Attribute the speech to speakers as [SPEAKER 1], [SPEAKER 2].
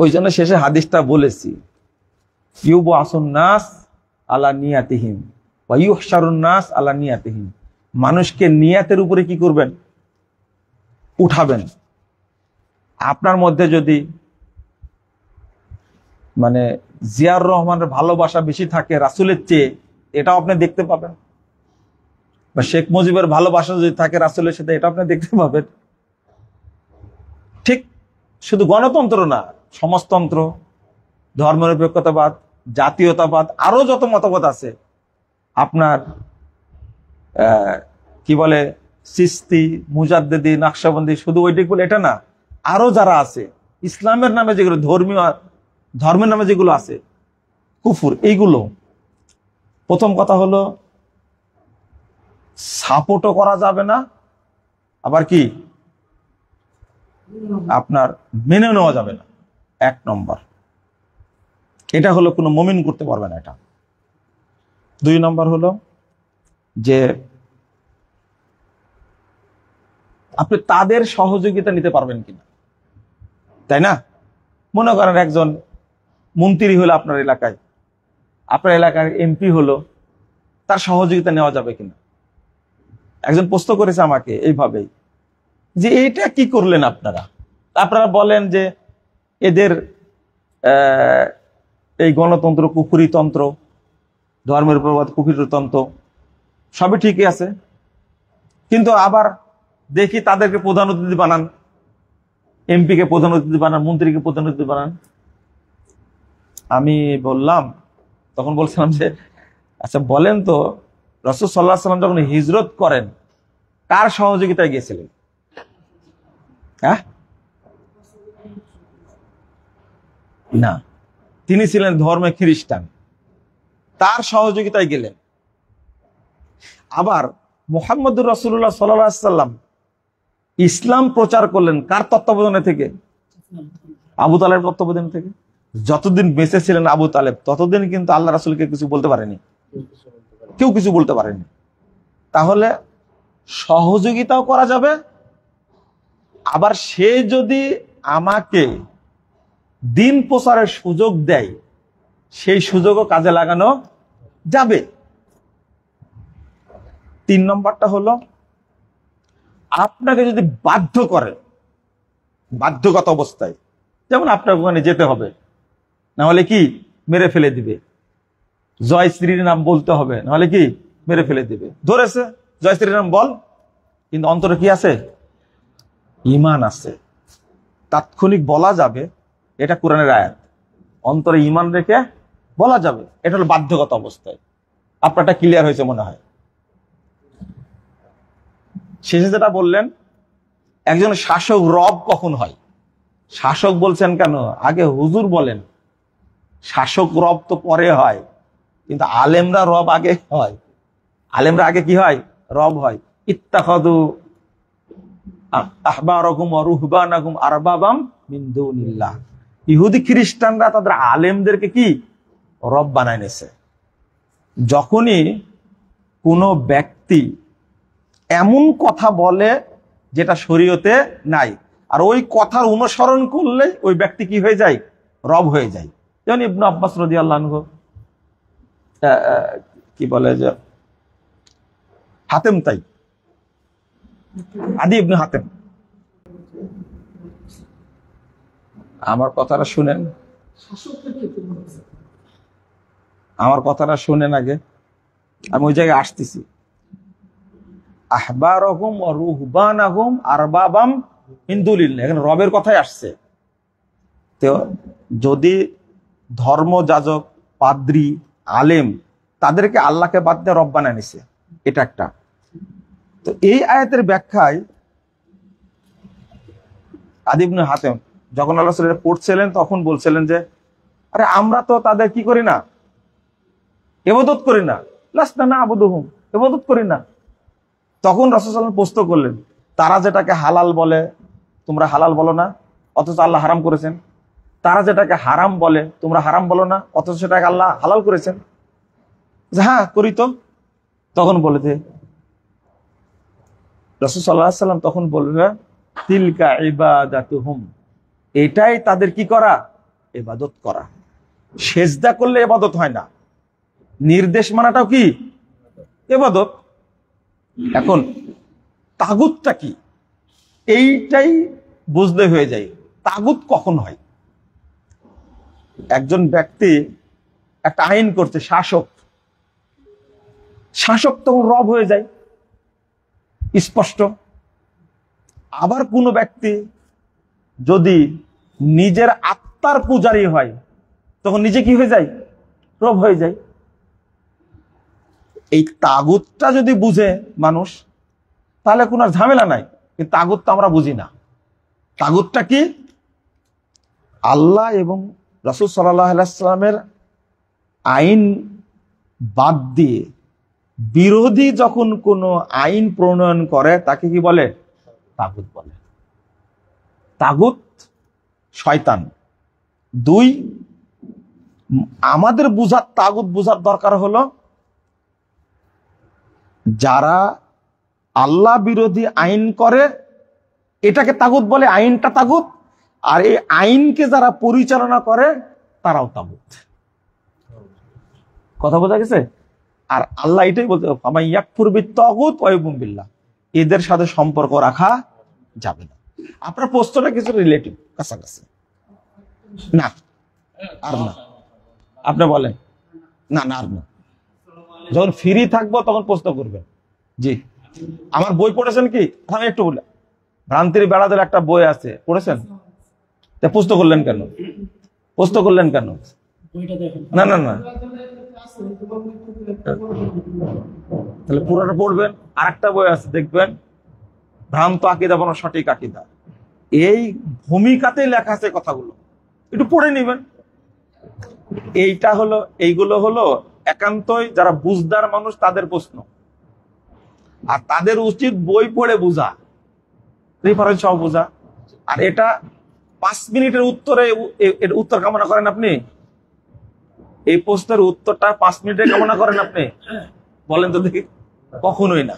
[SPEAKER 1] ওই জন্য শেষে হাদিসটা বলেছি, ইউবআসুন নাস আলা নিয়াতিহিম ওয়া ইউহশারুন নাস আলা নিয়াতিহিম। মানুষকে নিয়াতের উপরে কি করবেন? উঠাবেন। আপনার মধ্যে যদি মানে জিয়াউর রহমানের ভালোবাসা বেশি থাকে রাসূলের চেয়ে, এটাও আপনি দেখতে পাবেন। বা শেখ মুজিবের ভালোবাসা যদি থাকে রাসূলের সাথে, এটা আপনি দেখতে পাবেন। ঠিক শুধু গণতন্ত্র না, সমাজতন্ত্র, ধর্মনিরপেক্ষতাবাদ, জাতীয়তাবাদ, আরো যত মতবাদ আছে, আপনার কি বলে চিশতি, মুজাদ্দিদি, নকশবন্দি, শুধু ওইটাই বলে এটা না, আরো যারা আছে ইসলামের নামে যেগুলো ধর্মের নামে যেগুলো আছে কুফর, এইগুলো প্রথম কথা হলো সাপোর্টও করা যাবে না, আবার কি আপনার মেনে নেওয়া যাবে না। 1 নম্বর, এটা হলো কোনো মুমিন করতে পারবে না এটা। 2 নম্বর হলো যে আপনি তাদের সহযোগিতা নিতে পারবেন কিনা, তাই না? মনে করেন একজন মন্ত্রী হলো আপনার এলাকায়, আপনার এলাকার এমপি হলো, তার সহযোগিতা নেওয়া যাবে কিনা। একজন প্রশ্ন করেছে আমাকে এইভাবেই যে এইটা কি করলেন আপনারা? আপনারা বলেন যে এদের এই গণতন্ত্র কুফরিতন্ত্র, ধর্মের প্রবাদ কুফরিতন্ত্র, সবই ঠিকই আছে, কিন্তু আবার দেখি তাদেরকে প্রধান অতিথি বানান, এমপিকে প্রধান অতিথি বানান, মন্ত্রীকে প্রধান অতিথি বানান। আমি বললাম, তখন বলছিলাম যে আচ্ছা বলেন তো, রাসূল সাল্লাল্লাহু আলাইহি ওয়াসাল্লাম যখন হিজরত করেন কার সহযোগিতায় গিয়েছিলেন? হ্যাঁ, না, তিনি ছিলেন ধর্মে খ্রিস্টান, তার সহযোগিতায় গেলেন। আবার মুহাম্মদুর রাসূলুল্লাহ সাল্লাল্লাহু আলাইহি ওয়াসাল্লাম ইসলাম প্রচার করলেন কার তত্ত্বাবধানে থেকে? আবু তালেবের তত্ত্বাবধান থেকে। যতদিন বেঁচে ছিলেন আবু তালেব, ততদিন কিন্তু আল্লাহ রাসূলকে কিছু বলতে পারেনি, কেউ কিছু বলতে পারেনি। তাহলে সহযোগিতাও করা যাবে, আবার সে যদি আমাকে দিন প্রচারের সুযোগ দেয়, সেই সুযোগও কাজে লাগানো যাবে। 3 নম্বরটা হলো আপনাকে যদি বাধ্য করে, বাধ্যগত অবস্থায়, যেমন আপনার ওখানে যেতে হবে, না হলে কি মেরে ফেলে দিবে, জয় শ্রীর নাম বলতে হবে, না হলে কি মেরে ফেলে দিবে। ধরেছে জয় শ্রীর নাম বল, কিন্তু অন্তরে কি আছে? ঈমান আছে, তাৎক্ষণিক বলা যাবে, এটা কোরআনের আয়াত, অন্তরে ঈমান রেখে বলা যাবে, এটা হলো বাধ্যগত অবস্থায়। আপনারটা ক্লিয়ার হয়েছে মনে হয়। শেষে যেটা বললেন, একজন শাসক রব কখন হয়? শাসক বলছেন কেন? আগে হুজুর বলেন। শাসক রব তো পরে হয়, কিন্তু আলেমরা রব আগে হয়। আলেমরা আগে কি হয়? রব হয়। ইত্তাখাযু আহবারাকুম ওয়া রুহবানাকুম আরবাবাম মিন দুনিল্লাহ। ইহুদি খ্রিস্টানরা তাদের আলেমদেরকে কি রব বানায় নিয়েছে। যখনই কোনো ব্যক্তি এমন কথা বলে যেটা শরীয়তে নাই, আর ওই কথার অনুসরণ করলে ওই ব্যক্তি কি হয়ে যায়? রব হয়ে যায়। যেমন ইবনে আব্বাস রাদিয়াল্লাহু আনহু, কি বলে যে হাতেম, তাই আদি ইবনে হাতেম। আমার কথাটা শুনেন, আমার কথাটা শুনেন আগে, আমি ওই জায়গায় আসতেছি। আহবারহুম ওয়া রুহবানাহুম আরবাবাম মিন দুনিল্লাহ, এখানে রবের কথাই আসছে। তো যদি ধর্মযাজক, পাদ্রী, আলেম তাদেরকে আল্লাহকে বাদ দিয়ে রব বানায় নিছে, এটা একটা। তো এই আয়াতের ব্যাখ্যায় আদি ইবনে হাতেম যখন আল্লাহ রাসূল পড়ছিলেন, তখন বলছিলেন যে আরে আমরা তো তাদের কি করি না, ইবাদত করি না, লাসনা না'বুদুহুম, ইবাদত করি না। তখন রাসূল সাল্লাল্লাহু আলাইহি ওয়াসাল্লাম প্রশ্ন করলেন, তারা যেটাকে হালাল বলে তোমরা হালাল বলো না, অথচ আল্লাহ হারাম করেছেন। তারা যেটাকে হারাম বলে তোমরা হারাম বলো না, অথচ সেটাকে আল্লাহ হালাল করেছেন। হ্যাঁ করি তো। তখন বলে যে রাসূল সাল্লাল্লাহু আলাইহি ওয়াসাল্লাম তখন বলবে, তিলকা ইবাদাতুহুম, এটাই তাদের কি করা? ইবাদত করা। সেজদা করলে ইবাদত হয় না, নির্দেশ মানাটাও কি ইবাদত। এখন তাগুতটা কি, এইটাই বুঝলে হয়ে যায়। তাগুত কখন হয়? একজন ব্যক্তি একটা আইন করছে, শাসক, শাসক তখন রব হয়ে যায়, স্পষ্ট। আবার কোনো ব্যক্তি যদি নিজের আত্মার পূজারী হয়, তখন নিজে কি হয়ে যায়? রব হয়ে যায়। এই তাগুতটা যদি বুঝে মানুষ, তাহলে কোনো আর ঝামেলা নাই। কিন্তু তাগুতটা আমরা বুঝি না। তাগুতটা কি? আল্লাহ এবং রাসূল সাল্লাল্লাহু আলাইহি ওয়াসাল্লামের আইন বাদ দিয়ে বিরোধী যখন কোনো আইন প্রণয়ন করে, তাকে কি বলে? তাগুত বলে। তাগুত শয়তান। দুই, আমাদের বুঝার, তাগুত বুঝার দরকার হলো যারা আল্লাহ বিরোধী আইন করে এটাকে তাগুত বলে, আইনটা তাগুত। আর এই আইনকে যারা পরিচালনা করে তারাও তাগুত। কথা বোঝা গেছে? আর আল্লাহ এটাই বলতে, ইয়াকফুর বিত-তাগুত ওয়া ইউমিন বিল্লাহ, এদের সাথে সম্পর্ক রাখা যাবে না। আপনার প্রশ্নটা কিছু রিলেটিভ, কাছাকাছি না, আর না। আপনি বলেন না, না আর না। যখন ফ্রি থাকবো তখন প্রশ্ন করবেন। জি, আমার বই পড়েছেন কি? আমি একটু বলে, ভ্রান্তির বেড়াদের একটা বই আছে, পড়েছেন? প্রশ্ন করলেন কেন? প্রশ্ন করলেন কেন? না না না, তাহলে পুরোটা পড়বেন। আর একটা বই আছে, দেখবেন, ভ্রান্ত আকিদা বনাম সঠিক আকিদা। এই ভূমিকাতেই লেখা আছে কথাগুলো, একটু পড়ে নিবেন। এইগুলো হলো একান্তই যারা বুঝদার মানুষ তাদের প্রশ্ন, আর তাদের উচিত বই পড়ে বুঝা, রেফারেন্স সহ বুঝা। আর এটা 5 মিনিটের উত্তরে এর উত্তর কামনা করেন আপনি? এই প্রশ্নের উত্তরটা 5 মিনিটে কামনা করেন আপনি? বলেন তো দেখি। কখনোই না।